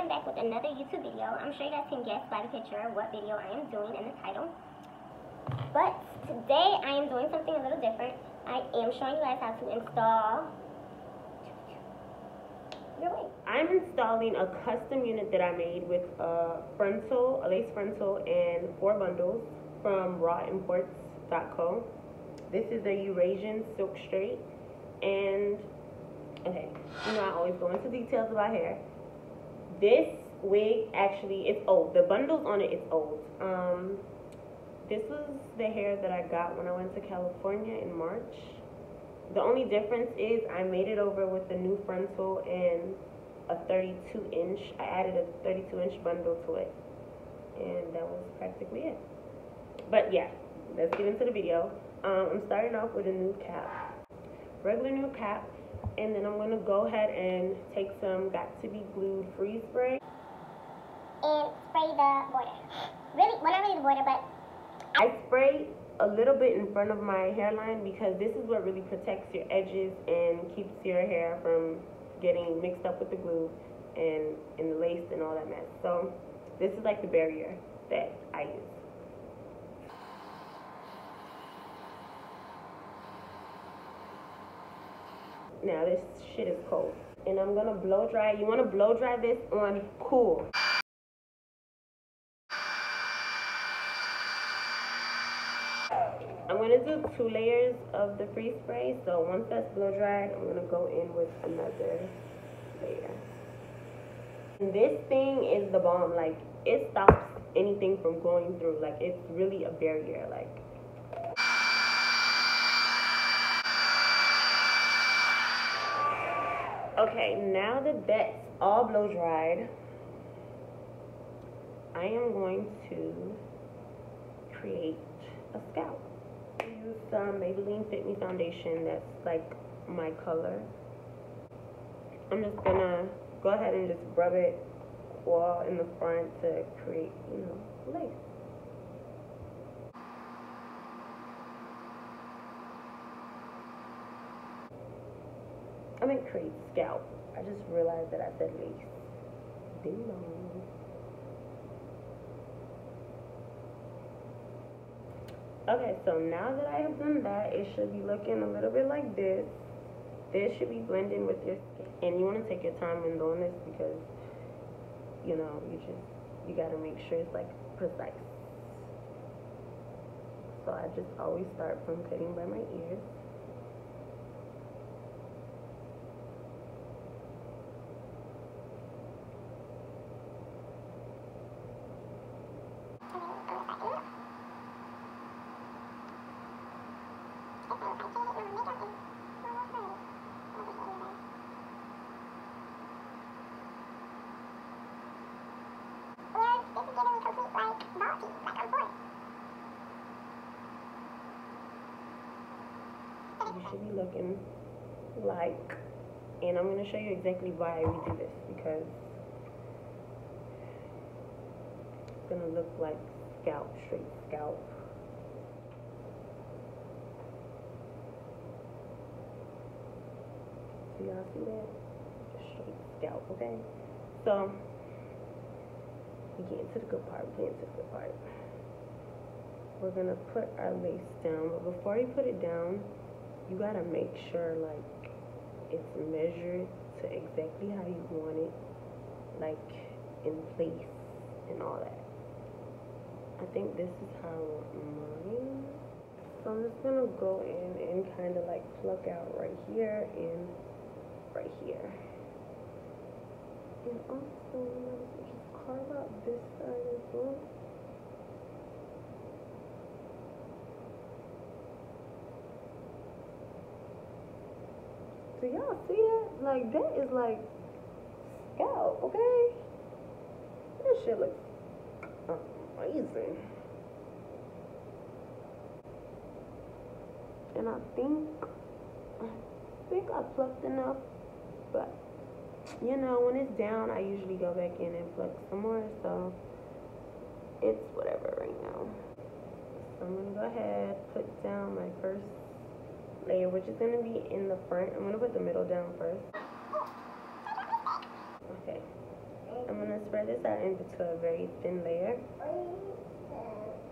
back with another YouTube video. I'm sure you guys can guess by the picture what video I am doing in the title. But today I am doing something a little different. I am showing you guys how to install your wig. I'm installing a custom unit that I made with a frontal, a lace frontal, and 4 bundles from rawimports.co. This is a Eurasian silk straight, and okay, you know I always go into details about hair. This wig actually is old. The bundles on it is old. This was the hair that I got when I went to California in March. The only difference is I made it over with the new frontal and a 32-inch. I added a 32-inch bundle to it, and that was practically it. But yeah, let's get into the video. I'm starting off with a new cap, regular new cap, and then I'm going to go ahead and take some Got To Be Glued freeze spray and spray the border. Really, well, not really the border, but I spray a little bit in front of my hairline because this is what really protects your edges and keeps your hair from getting mixed up with the glue and the lace and all that mess. So this is like the barrier that I use. Now this shit is cold, and I'm gonna blow dry. You want to blow dry this on cool. I'm gonna do 2 layers of the freeze spray. So once that's blow dried, I'm gonna go in with another layer. And this thing is the bomb. Like, it stops anything from going through. Like, it's really a barrier. Like, okay, now that that's all blow dried, I am going to create a scalp. I use some Maybelline Fit Me foundation that's like my color. I'm just gonna go ahead and just rub it all in the front to create, you know, lace. I meant create scalp. I just realized that I said lace. Ding dong. Okay, so now that I have done that, it should be looking a little bit like this. This should be blending with your skin. And you want to take your time when doing this because, you know, you got to make sure it's like precise. So I just always start from cutting by my ears. You should be looking like, and I'm going to show you exactly why we do this, because it's going to look like scalp, straight scalp. Do y'all see that? Just straight scalp, okay? So, we get into the good part, We're going to put our lace down, but before you put it down, you gotta make sure like it's measured to exactly how you want it, like in place and all that. I think this is how I want mine. So I'm just gonna go in and kind of like pluck out right here and right here. And also just carve out this side as well. Do y'all see that? Like, that is like scalp, okay? This shit looks amazing. And I think I plucked enough, but you know, when it's down, I usually go back in and pluck some more, so it's whatever right now. So I'm gonna go ahead, put down my first layer, which is going to be in the front. I'm going to put the middle down first. Okay. I'm going to to spread this out into a very thin layer,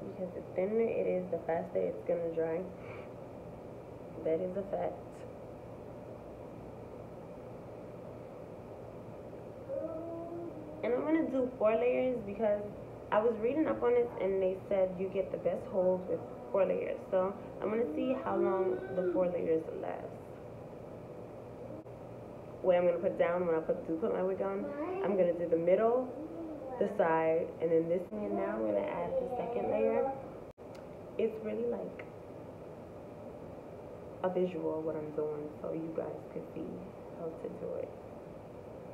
because the thinner it is, the faster it's going to dry. That is a fact. And I'm going to do 4 layers because I was reading up on it and they said you get the best holds with 4 layers. So I'm going to see how long the 4 layers last. What I'm going to put down when I put my wig on, I'm going to do the middle, the side, and then this. And now I'm going to add the second layer. It's really like a visual of what I'm doing, so you guys could see how to do it.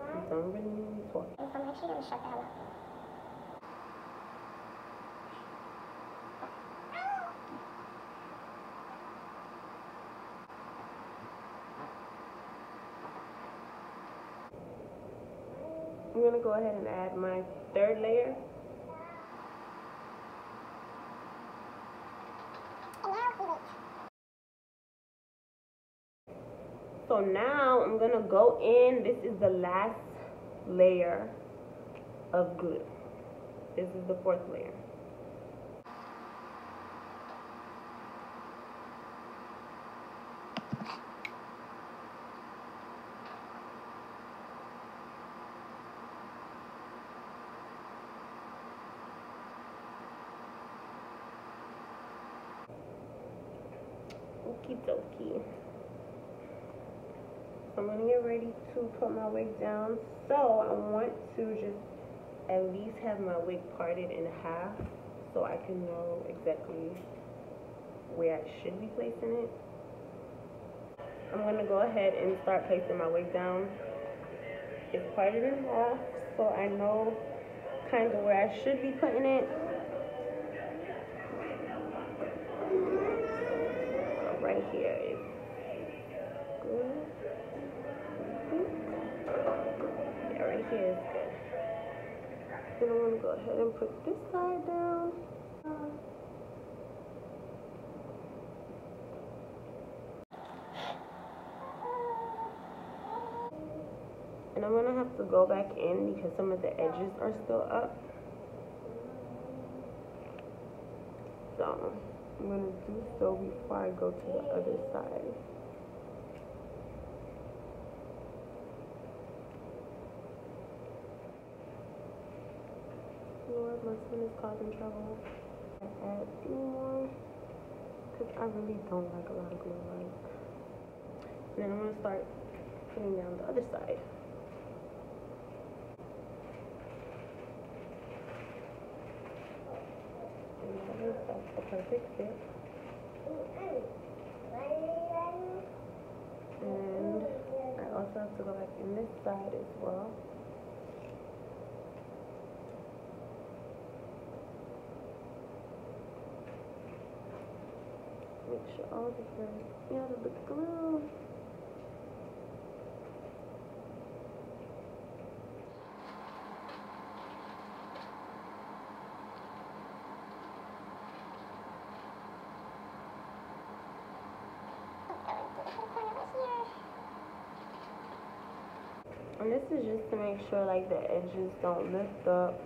You don't really need me talking. I'm actually going to shut the hell up. I'm going to go ahead and add my 3rd layer. So now I'm going to go in. This is the last layer of glue. This is the 4th layer. Okie dokie. I'm gonna get ready to put my wig down. So I want to just at least have my wig parted in half so I can know exactly where I should be placing it. I'm gonna go ahead and start placing my wig down. It's parted in half, so I know kind of where I should be putting it. Right here is good. Yeah, right here is good. Then I'm going to go ahead and put this side down. And I'm going to have to go back in because some of the edges are still up. So I'm going to do so before I go to the other side. Lord, my skin is causing trouble. I add a few more because I really don't like a lot of glue. And then I'm going to start putting down the other side. And that's the perfect fit. And I also have to go back in this side as well. Make sure all the out of the glue. And this is just to make sure like the edges don't lift up.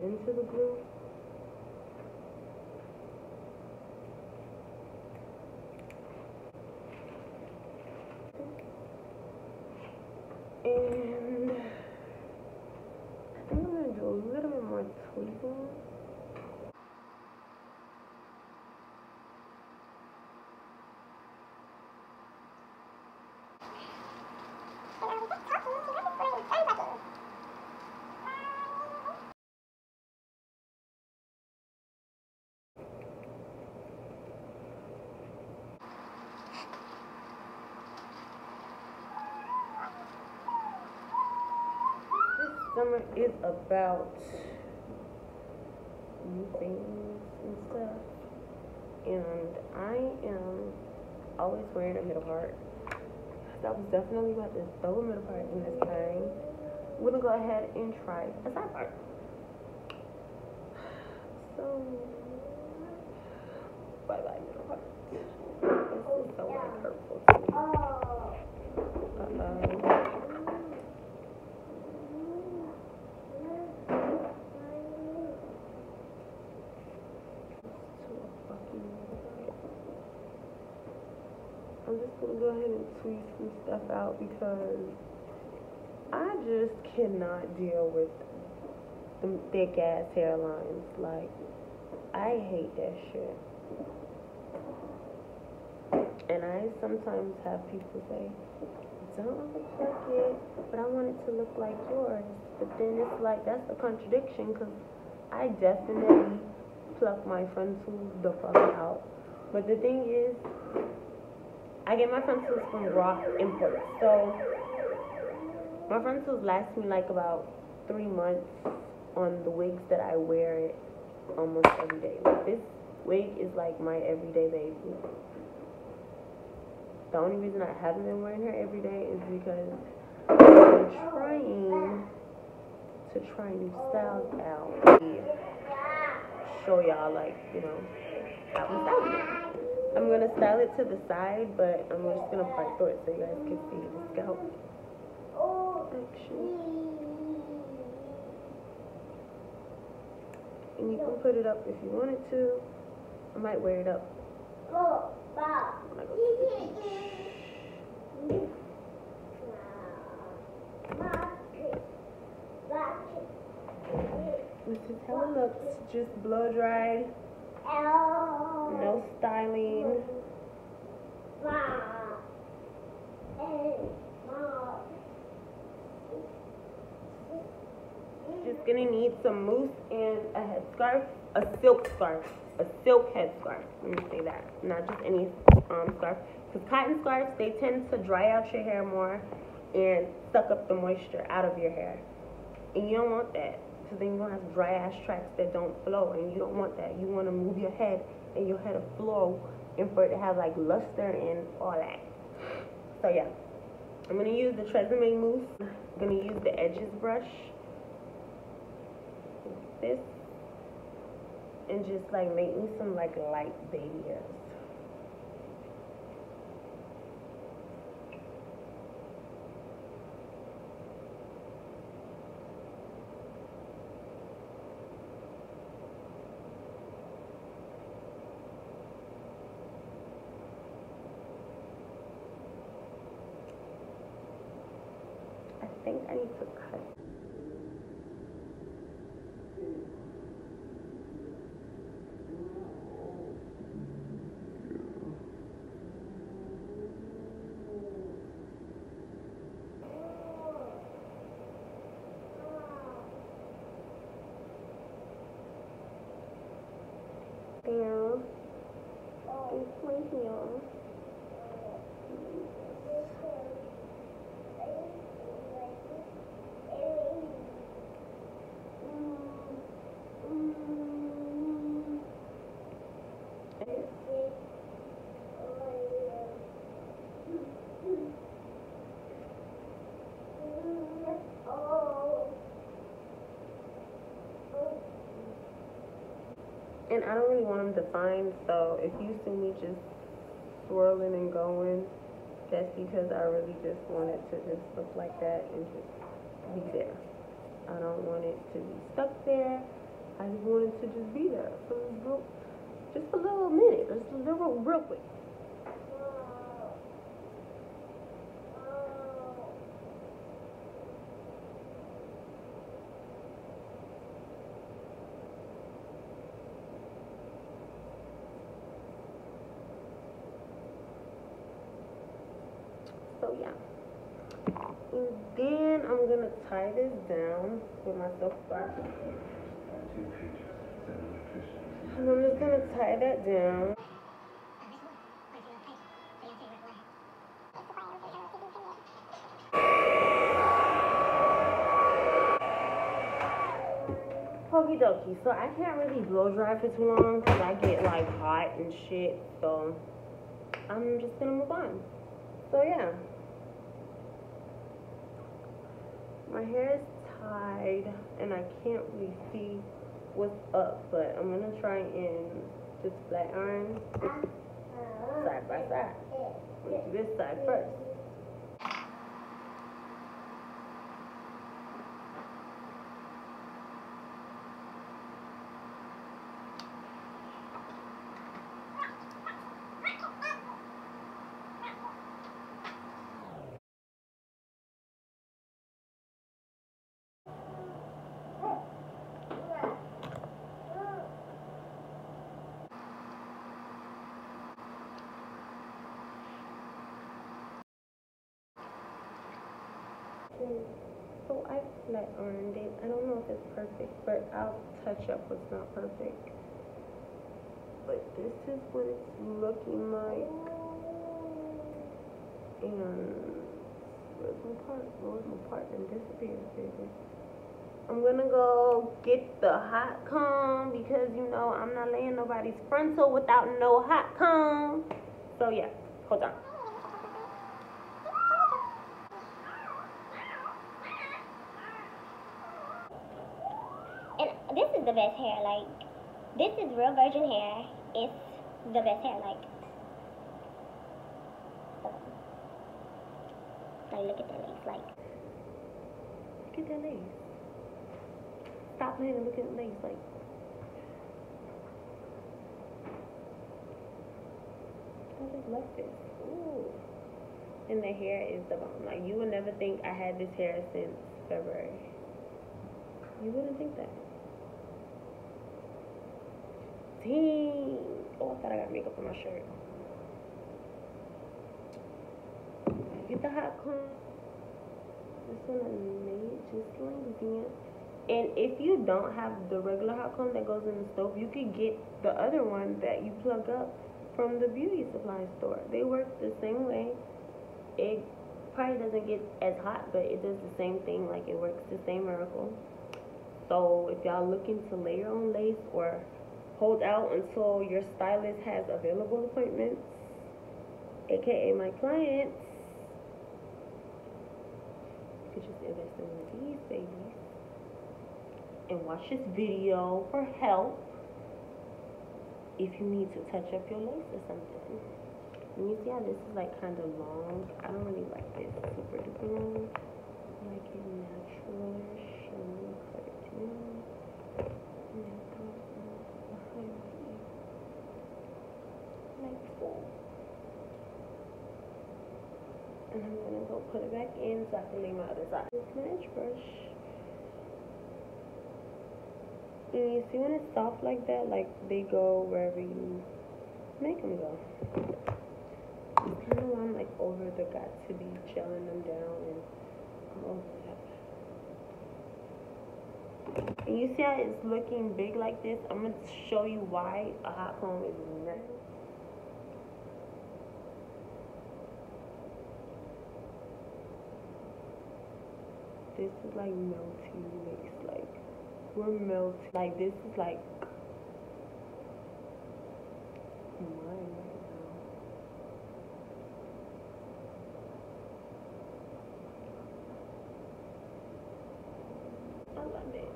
Into the glue. And I think I'm going to do a little bit more tweezing. Summer is about new things and stuff, and I am always wearing a middle part. So I was definitely about to throw a middle part in this time. I'm gonna go ahead and try a side part. Bye bye, middle part. This is so like hurtful to me. I'm just gonna go ahead and tweeze some stuff out because I just cannot deal with the thick ass hairlines. Like, I hate that shit. And I sometimes have people say, don't look like it, but I want it to look like yours. But then it's like, that's a contradiction because I definitely pluck my frontals the fuck out. But the thing is, I get my frontals from Raw Imports. So my frontals last me like about 3 months on the wigs that I wear it almost every day. Like, this wig is like my everyday baby. The only reason I haven't been wearing her every day is because I'm trying to try new styles out. Show y'all, like, you know, how I'm styling it. I'm going to style it to the side, but I'm just going to part through it so you guys can see the scalp action. And you can put it up if you wanted to. I might wear it up when I go to the beach. This is how it looks, just blow dried, no styling. Just gonna need some mousse and a headscarf, a silk scarf, a silk headscarf. Let me say that, not just any scarf. Because cotton scarves, they tend to dry out your hair more and suck up the moisture out of your hair. And you don't want that. So then you're going to have dry ass tracks that don't flow. And you don't want that. You want to move your head and your head to flow and for it to have like luster and all that. So yeah. I'm going to use the Tresemme mousse. I'm going to use the edges brush. Like this. And just like make me some like light baby hairs. I think I need to cut. There. It's my heel. And I don't really want them defined, so if you see me just swirling and going, that's because I really just want it to just look like that and just be there. I don't want it to be stuck there. I just want it to just be there for just a little minute, just a little real quick. So yeah, and then I'm gonna tie this down with my silk scarf, and I'm just gonna tie that down. Okie dokie, so I can't really blow dry for too long because I get like hot and shit, so I'm just gonna move on. So yeah. My hair is tied and I can't really see what's up, but I'm gonna try and just flat iron side by side. Let's do this side first. So I flat ironed it. I don't know if it's perfect, but I'll touch up what's not perfect. But this is what it's looking like. And where's my part? Where's my part? And disappears, baby. I'm gonna go get the hot comb because you know I'm not laying nobody's frontal without no hot comb. So yeah, hold on. And this is the best hair, like, this is real virgin hair. It's the best hair, like look at that lace, like. Look at that lace. Stop playing and look at the lace, like. I just left it. Ooh. And the hair is the bomb. Like, you would never think I had this hair since February. You wouldn't think that. Dang. Oh, I thought I got makeup on my shirt. Get the hot comb. This one I made just like that. And if you don't have the regular hot comb that goes in the stove, you could get the other one that you plug up from the beauty supply store. They work the same way. It probably doesn't get as hot, but it does the same thing. Like, it works the same miracle. So if y'all looking to layer on lace or hold out until your stylist has available appointments, aka my clients, you could just invest in one of these babies and watch this video for help if you need to touch up your lace or something. Let me see how this is like kind of long. I don't really like this super duper long. I like it natural-ish. I'm gonna cut it down. And then throw some behind my ear. Like so. And I'm gonna go put it back in so I can lay my other side. This my edge brush. And you see when it's soft like that, like they go wherever you make them go. It's kind of why I'm like over the got to be gelling them down, and I'm over that. And you see how it's looking big like this? I'm going to show you why a hot comb is necessary. This is like melty lace, like we're melting. Like this is like mine right now. I love it.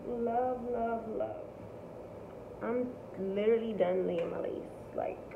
Love, love, love. I'm literally done laying my lace. Like,